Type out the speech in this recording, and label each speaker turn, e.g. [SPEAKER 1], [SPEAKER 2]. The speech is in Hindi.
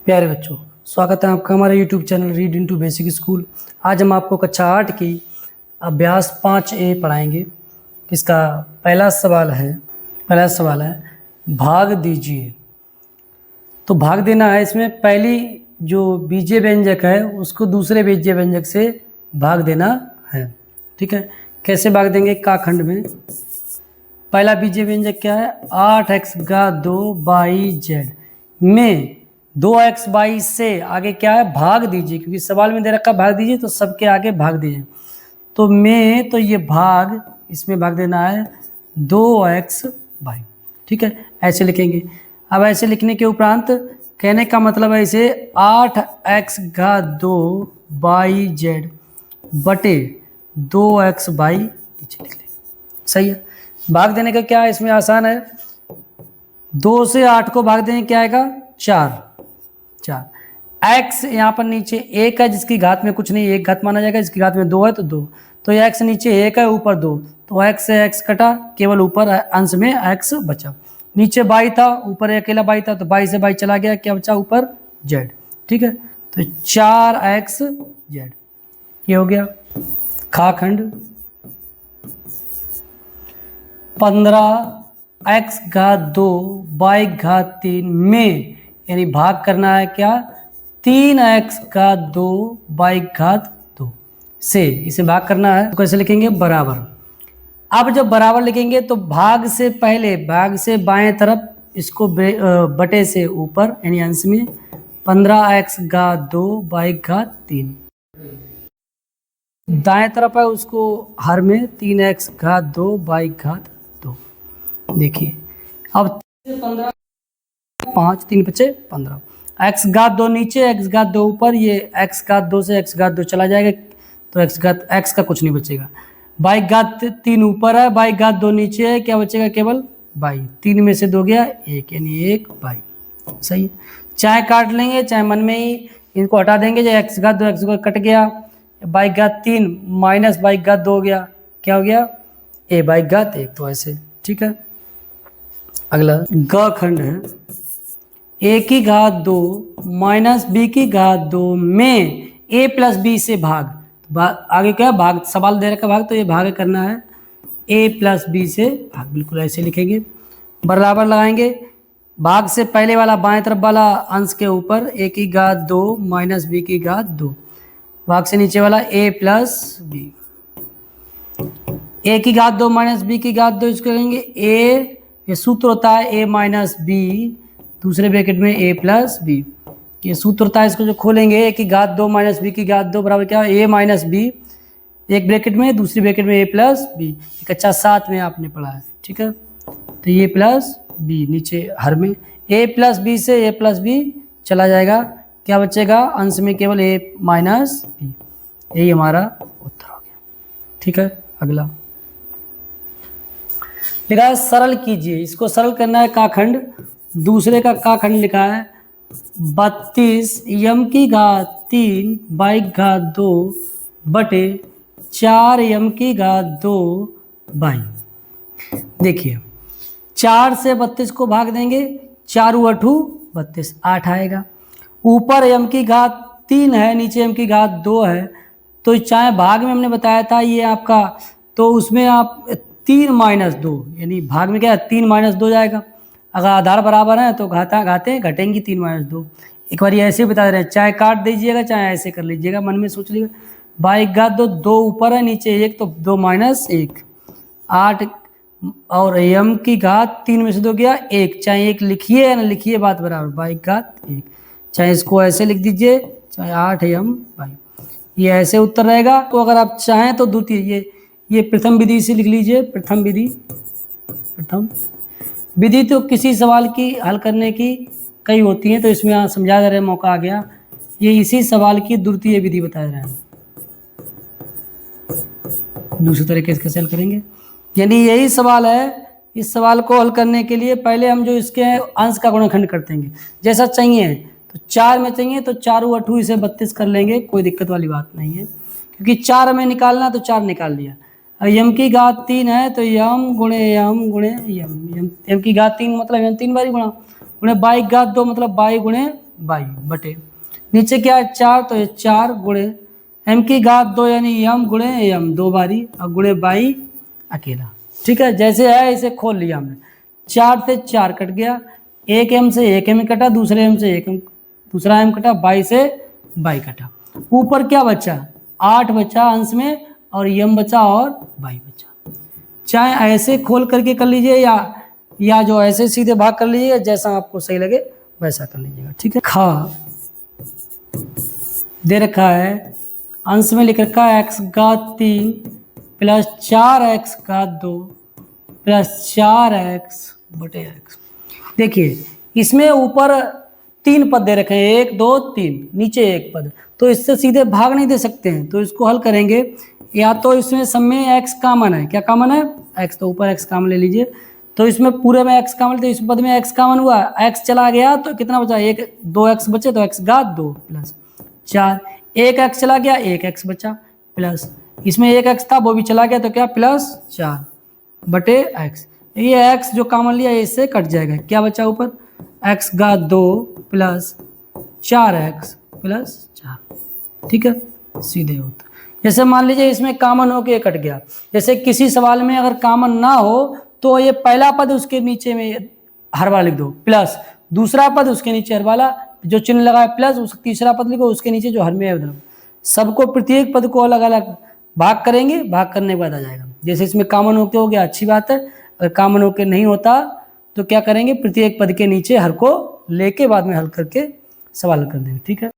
[SPEAKER 1] प्यारे बच्चों, स्वागत है आपका हमारे YouTube channel read into basic school. आज हम आपको कक्षा 8 की अभ्यास 5A पढ़ाएंगे। इसका पहला सवाल है भाग दीजिए। तो भाग देना है, इसमें पहली जो बीजीय व्यंजक है उसको दूसरे बीजीय व्यंजक से भाग देना है। ठीक है, कैसे भाग देंगे? काखंड में पहला बीजीय व्यंजक क्या है? 8x का 2 बाई जेड में 2x बाई से आगे क्या है? भाग दीजिए, क्योंकि सवाल में दे रखा भाग दीजिए तो सबके आगे भाग दीजिए। तो में तो ये भाग, इसमें भाग देना है 2x बाई। ठीक है, ऐसे लिखेंगे। अब ऐसे लिखने के उपरांत कहने का मतलब है इसे 8x का 2 बाई जेड बटे 2x बाई नीचे लिख लेंगे। सही है। भाग देने का क्या है, इसमें आसान है। 2 से 8 को भाग देंगे, क्या आएगा? 4। x यहाँ पर नीचे 1 है, जिसकी घात में कुछ नहीं, 1 घात माना जाएगा। जिसकी घात में 2 है तो 2, तो x नीचे 1 है, ऊपर 2, तो x से x कटा, केवल ऊपर अंश में x बचा। नीचे बाई था, ऊपर अकेला बाई था, तो बाई से बाई चला गया, क्या बचा? ऊपर z। ठीक है, तो 4x z ये हो गया। खाखंड 15x घात 2 बाई घात 3 में, यानी भाग करना है क्या? 3x का 2 बाई घात 2 से इसे भाग करना है। तो कैसे लिखेंगे? बराबर। अब जब बराबर लिखेंगे तो भाग से पहले, भाग से बाएं तरफ इसको बटे से ऊपर, यानी अंश में 15x घात 2 बाई घात 3, दाएं तरफ है उसको हर में 3x घात 2 बाई घात 2। देखिए अब 15, 5 3 बचे 15, x घात 2 नीचे, x घात 2 ऊपर, ये x घात 2 से x घात 2 चला जाएगा, तो x का कुछ नहीं बचेगा। बाई घात 3 ऊपर है, बाई घात 2 नीचे है, क्या बचेगा? केवल बाई। 3 में से 2 गया 1, यानी 1 बाई। सही है। चाहे काट लेंगे चाहे मन में ही इनको हटा देंगे। जो x घात 2 x कट गया, बाई घात 3 माइनस बाई घात 2 हो गया, क्या हो गया? a बाई घात 1। तो ऐसे। ठीक है, अगला ग खंड है। a की घात 2 माइनस b की घात 2 में a प्लस b से भाग। आगे क्या भाग? सवाल दे रखा भाग, तो ये भाग करना है a प्लस b से भाग। बिल्कुल ऐसे लिखेंगे, बराबर लगाएंगे। भाग से पहले वाला बाएं तरफ वाला अंश के ऊपर a की घात 2 माइनस b की घात 2, भाग से नीचे वाला a प्लस b। a की घात 2 माइनस b की घात 2, इसको करेंगे a, ये सूत्र होता है a माइनस b, दूसरे ब्रैकेट में a प्लस b। ये सूत्र होता है, इसको जो खोलेंगे, a की घात 2 माइनस b की घात 2 बराबर क्या? a माइनस b, एक ब्रैकेट में, दूसरी ब्रैकेट में a प्लस b। कक्षा 7 में आपने पढ़ा है। ठीक है, तो ये प्लस b नीचे हर में, a प्लस b से a प्लस b चला जाएगा, क्या बचेगा? अंश में केवल a माइनस b। यही हमारा उत्तर हो गया। ठीक है, अगला लिखा है सरल कीजिए। इसको सरल करना है। काखंड दूसरे का काखंड लिखा है 32 यम की घात 3 बाई घात 2 बटे 4 यम की घात 2 बाई। देखिए 4 से 32 को भाग देंगे, 4 अठू 32, 8 आएगा। ऊपर यम की घात 3 है, नीचे यम की घात 2 है, तो चाहे भाग में हमने बताया था ये आपका, तो उसमें आप 3 माइनस 2, यानी भाग में क्या है? 3 माइनस 2 जाएगा। अगर आधार बराबर है तो घातें घटेंगी 3 माइनस 2। एक बार ये ऐसे बता दे रहे हैं, चाहे काट दीजिएगा चाहे ऐसे कर लीजिएगा, मन में सोच लीजिएगा। बाई घात 2, 2 ऊपर है नीचे 1, तो 2 माइनस 1, 8, और यम की घात 3 में से 2 गया 1, चाहे 1 लिखिए या ना लिखिए बात बराबर। बाई घात 1, चाहे इसको ऐसे लिख दीजिए, चाहे 8 यम बाई, ये ऐसे उत्तर रहेगा। तो अगर आप चाहें तो द्वितीय, ये प्रथम विधि से लिख लीजिए। प्रथम विधि तो किसी सवाल की हल करने की कई होती हैं, तो इसमें यहाँ समझा दे रहे हैं, मौका आ गया। ये इसी सवाल की द्वितीय विधि बता रहे हैं। दूसरे तरीके से कैसे हल करेंगे, यानी यही सवाल है। इस सवाल को हल करने के लिए पहले हम जो इसके अंश का गुणनखंड करते हैं, जैसा चाहिए तो 4 में चाहिए तो 4 अठू इसे 32 कर लेंगे, कोई दिक्कत वाली बात नहीं है, क्योंकि 4 हमें निकालना तो 4 निकाल लिया। यम की घात 3 है तो यम गुणे यम की घात 3 मतलब यम 3 बारी गुणे बाई घात 2 मतलब बाई गुणे वायु बटे नीचे क्या है 4, तो ये 4 गुणे m की घात 2 यानी m गुणे m 2 बारी और गुणे y अकेला। ठीक है, जैसे है इसे खोल लिया हमने, 4 से 4 कट गया, एक m से एक m कटा, दूसरे m से एक m, दूसरा m कटा, y से y कटा। ऊपर क्या बचा 8 बचा अंश में और m बचा और y बचा। चाहे ऐसे खोल करके कर लीजिए या जो ऐसे सीधे भाग कर लीजिए, जैसा आपको सही लगे वैसा कर लीजिएगा। ठीक है, खा दे रखा है, अंश में लिख रखा है x घात 3 प्लस 4x घात 2 प्लस 4x बटे x। देखिए इसमें ऊपर 3 पद दे रखे हैं, 1 2 3, नीचे एक पद, तो इससे सीधे भाग नहीं दे सकते हैं, तो इसको हल करेंगे। या तो इसमें सब में x कॉमन है, क्या कॉमन है x, तो ऊपर x कॉमन ले लीजिए, तो इसमें पूरे में x कॉमन, तो इस पद में x कॉमन हुआ, x चला गया तो कितना बचा 1, 2x बचे तो x घात 2 प्लस 4, 1x चला गया 1x बचा प्लस, इसमें 1x था वो भी चला गया तो क्या प्लस 4 बटे x। ये x जो कॉमन लिया इससे कट जाएगा, क्या बचा ऊपर x घात 2 प्लस 4x प्लस 4। ठीक है, सीधे होता। जैसे मान लीजिए इसमें कॉमन हो के कट गया, जैसे किसी सवाल में अगर कॉमन ना हो तो ये पहला पद उसके नीचे में हर वाला लिख दो प्लस, दूसरा पद उसके नीचे हर वाला जो चिन्ह लगा है प्लस, उस तीसरा पद लिखो उसके नीचे जो हर में है उधर। सबको प्रत्येक पद को अलग अलग भाग करेंगे, भाग करने के बाद आ जाएगा। जैसे इसमें कॉमन होके हो गया अच्छी बात है, अगर कॉमन होके नहीं होता तो क्या करेंगे प्रत्येक पद के नीचे हर को लेके बाद में हल करके सवाल कर देंगे। ठीक है।